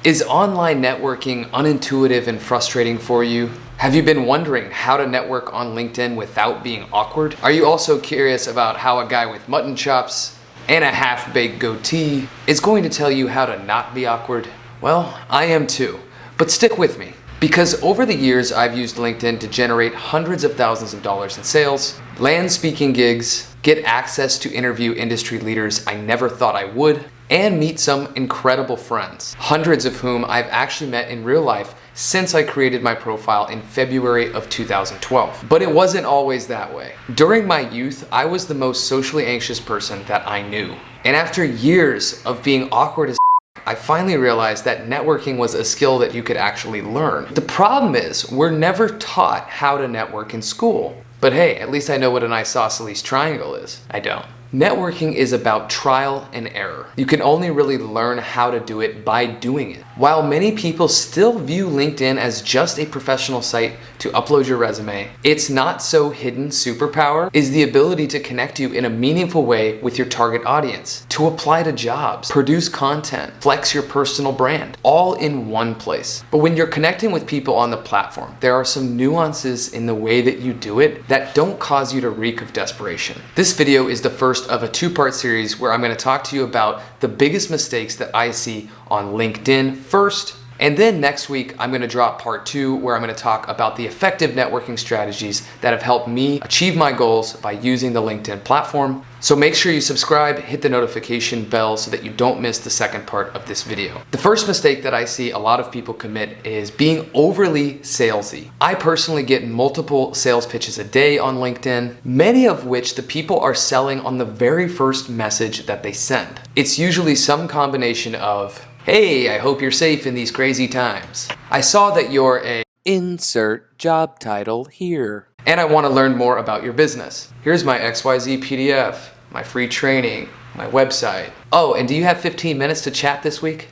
Is online networking unintuitive and frustrating for you? Have you been wondering how to network on LinkedIn without being awkward? Are you also curious about how a guy with mutton chops and a half-baked goatee is going to tell you how to not be awkward? Well, I am too, but stick with me. Because over the years, I've used LinkedIn to generate hundreds of thousands of dollars in sales, land speaking gigs, get access to interview industry leaders I never thought I would, and meet some incredible friends, hundreds of whom I've actually met in real life since I created my profile in February of 2012. But it wasn't always that way. During my youth, I was the most socially anxious person that I knew. And after years of being awkward as I finally realized that networking was a skill that you could actually learn. The problem is, we're never taught how to network in school. But hey, at least I know what an isosceles triangle is. I don't. Networking is about trial and error. You can only really learn how to do it by doing it. While many people still view LinkedIn as just a professional site to upload your resume, its not so hidden superpower is the ability to connect you in a meaningful way with your target audience, to apply to jobs, produce content, flex your personal brand, all in one place. But when you're connecting with people on the platform, there are some nuances in the way that you do it that don't cause you to reek of desperation. This video is the first of a two-part series where I'm going to talk to you about the biggest mistakes that I see on LinkedIn first, and then next week I'm going to drop part 2 where I'm going to talk about the effective networking strategies that have helped me achieve my goals by using the LinkedIn platform. So make sure you subscribe, hit the notification bell so that you don't miss the second part of this video. The first mistake that I see a lot of people commit is being overly salesy. I personally get multiple sales pitches a day on LinkedIn, many of which the people are selling on the very first message that they send. It's usually some combination of, "Hey, I hope you're safe in these crazy times. I saw that you're a insert job title here. And I want to learn more about your business. Here's my XYZ PDF, my free training, my website. Oh, and do you have 15 minutes to chat this week?"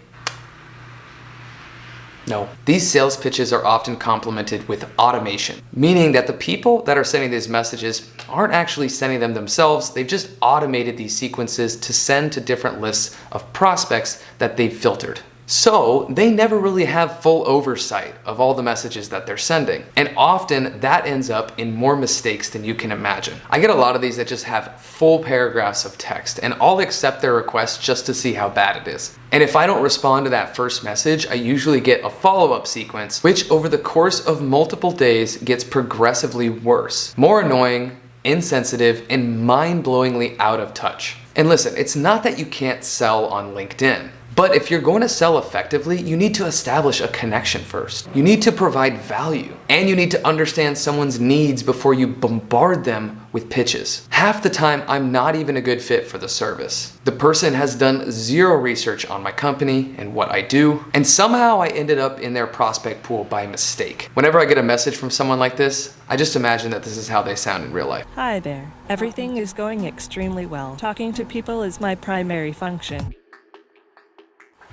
No. These sales pitches are often complemented with automation, meaning that the people that are sending these messages aren't actually sending them themselves. They've just automated these sequences to send to different lists of prospects that they've filtered. So they never really have full oversight of all the messages that they're sending. And often that ends up in more mistakes than you can imagine. I get a lot of these that just have full paragraphs of text, and I'll accept their request just to see how bad it is. And if I don't respond to that first message, I usually get a follow-up sequence, which over the course of multiple days gets progressively worse, more annoying, insensitive, and mind-blowingly out of touch. And listen, it's not that you can't sell on LinkedIn. But if you're going to sell effectively, you need to establish a connection first. You need to provide value, and you need to understand someone's needs before you bombard them with pitches. Half the time, I'm not even a good fit for the service. The person has done zero research on my company and what I do, and somehow I ended up in their prospect pool by mistake. Whenever I get a message from someone like this, I just imagine that this is how they sound in real life. Hi there. Everything is going extremely well. Talking to people is my primary function.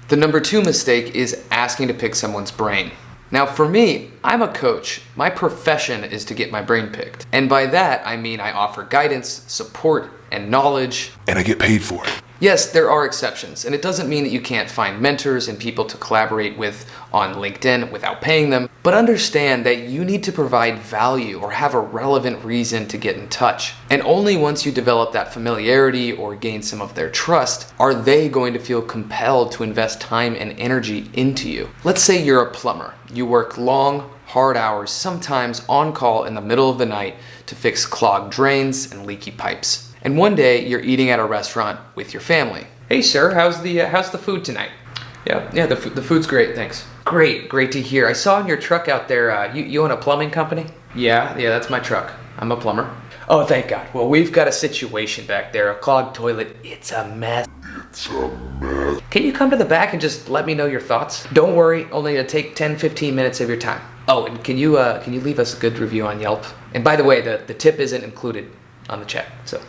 The number 2 mistake is asking to pick someone's brain. Now for me, I'm a coach. My profession is to get my brain picked. And by that, I mean I offer guidance, support, and knowledge. And I get paid for it. Yes, there are exceptions, and it doesn't mean that you can't find mentors and people to collaborate with on LinkedIn without paying them, but understand that you need to provide value or have a relevant reason to get in touch. And only once you develop that familiarity or gain some of their trust are they going to feel compelled to invest time and energy into you. Let's say you're a plumber. You work long, hard hours, sometimes on call in the middle of the night to fix clogged drains and leaky pipes. And one day you're eating at a restaurant with your family. "Hey sir, how's the food tonight?" Yeah, the food's great, thanks. Great to hear. I saw in your truck out there, you own a plumbing company?" Yeah, that's my truck. I'm a plumber." "Oh, thank God. Well, we've got a situation back there, a clogged toilet. It's a mess. Can you come to the back and just let me know your thoughts? Don't worry, only gonna take 10-15 minutes of your time. Oh, and can you leave us a good review on Yelp? And by the way, the tip isn't included on the check, so."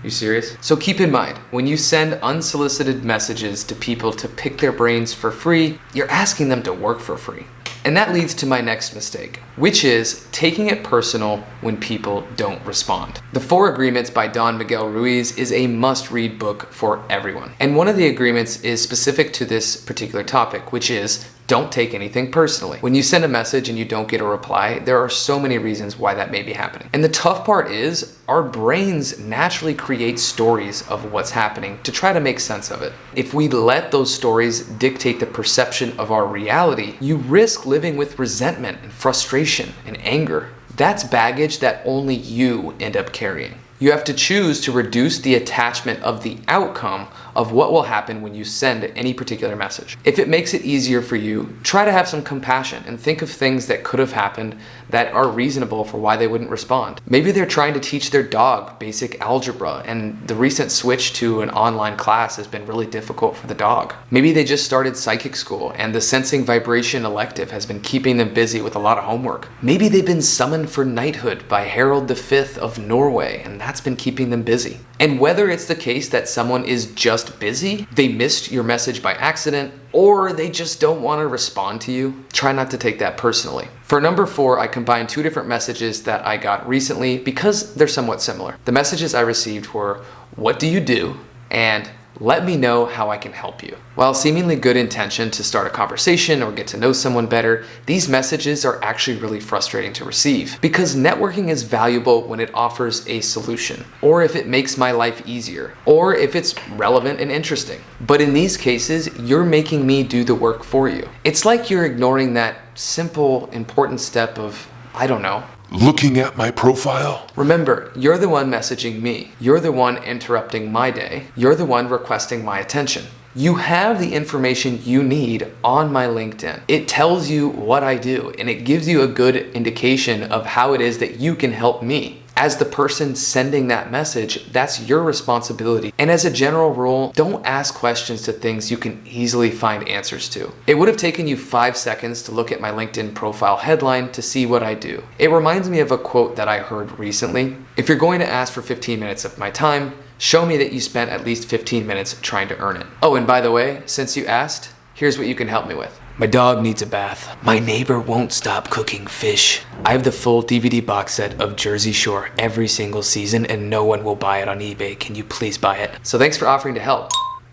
You serious? So keep in mind, when you send unsolicited messages to people to pick their brains for free, you're asking them to work for free. And that leads to my next mistake, which is taking it personal when people don't respond. The 4 Agreements by Don Miguel Ruiz is a must-read book for everyone. And one of the agreements is specific to this particular topic, which is don't take anything personally. When you send a message and you don't get a reply, there are so many reasons why that may be happening. And the tough part is our brains naturally create stories of what's happening to try to make sense of it. If we let those stories dictate the perception of our reality, you risk living with resentment and frustration and anger. That's baggage that only you end up carrying. You have to choose to reduce the attachment of the outcome of what will happen when you send any particular message. If it makes it easier for you, try to have some compassion and think of things that could have happened that are reasonable for why they wouldn't respond. Maybe they're trying to teach their dog basic algebra and the recent switch to an online class has been really difficult for the dog. Maybe they just started psychic school and the sensing vibration elective has been keeping them busy with a lot of homework. Maybe they've been summoned for knighthood by Harald V of Norway and that's been keeping them busy. And whether it's the case that someone is just busy, they missed your message by accident, or they just don't want to respond to you, try not to take that personally. For number 4, I combined 2 different messages that I got recently because they're somewhat similar. The messages I received were, "What do you do?" and "Let me know how I can help you." While seemingly good intention to start a conversation or get to know someone better, these messages are actually really frustrating to receive because networking is valuable when it offers a solution, or if it makes my life easier, or if it's relevant and interesting. But in these cases, you're making me do the work for you. It's like you're ignoring that simple, important step of, I don't know, looking at my profile? Remember, you're the one messaging me. You're the one interrupting my day. You're the one requesting my attention. You have the information you need on my LinkedIn. It tells you what I do, and it gives you a good indication of how it is that you can help me. As the person sending that message, that's your responsibility. And as a general rule, don't ask questions to things you can easily find answers to. It would have taken you 5 seconds to look at my LinkedIn profile headline to see what I do. It reminds me of a quote that I heard recently. If you're going to ask for 15 minutes of my time, show me that you spent at least 15 minutes trying to earn it. Oh, and by the way, since you asked, here's what you can help me with. My dog needs a bath. My neighbor won't stop cooking fish. I have the full DVD box set of Jersey Shore every single season and no one will buy it on eBay. Can you please buy it? So thanks for offering to help.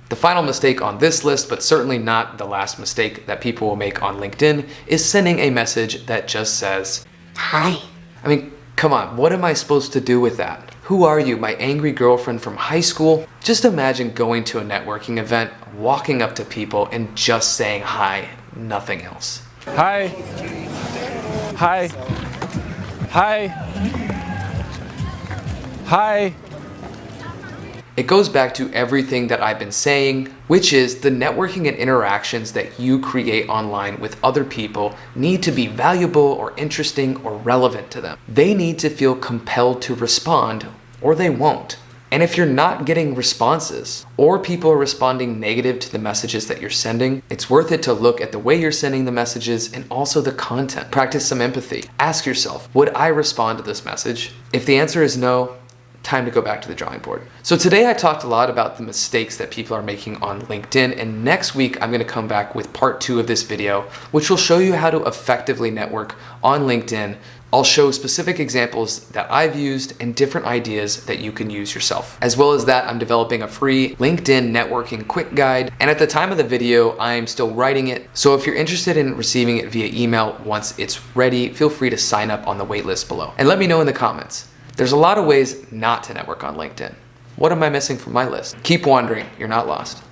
The final mistake on this list, but certainly not the last mistake that people will make on LinkedIn, is sending a message that just says, "Hi." I mean, come on, what am I supposed to do with that? Who are you, my angry girlfriend from high school? Just imagine going to a networking event, walking up to people and just saying hi, nothing else. Hi. Hi. Hi. Hi. It goes back to everything that I've been saying, which is the networking and interactions that you create online with other people need to be valuable or interesting or relevant to them. They need to feel compelled to respond or they won't. And if you're not getting responses or people are responding negative to the messages that you're sending, it's worth it to look at the way you're sending the messages and also the content. Practice some empathy. Ask yourself, would I respond to this message? If the answer is no, time to go back to the drawing board. So today I talked a lot about the mistakes that people are making on LinkedIn, and next week I'm gonna come back with part 2 of this video, which will show you how to effectively network on LinkedIn. I'll show specific examples that I've used and different ideas that you can use yourself. As well as that, I'm developing a free LinkedIn networking quick guide, and at the time of the video, I'm still writing it. So if you're interested in receiving it via email once it's ready, feel free to sign up on the waitlist below. And let me know in the comments. There's a lot of ways not to network on LinkedIn. What am I missing from my list? Keep wondering, you're not lost.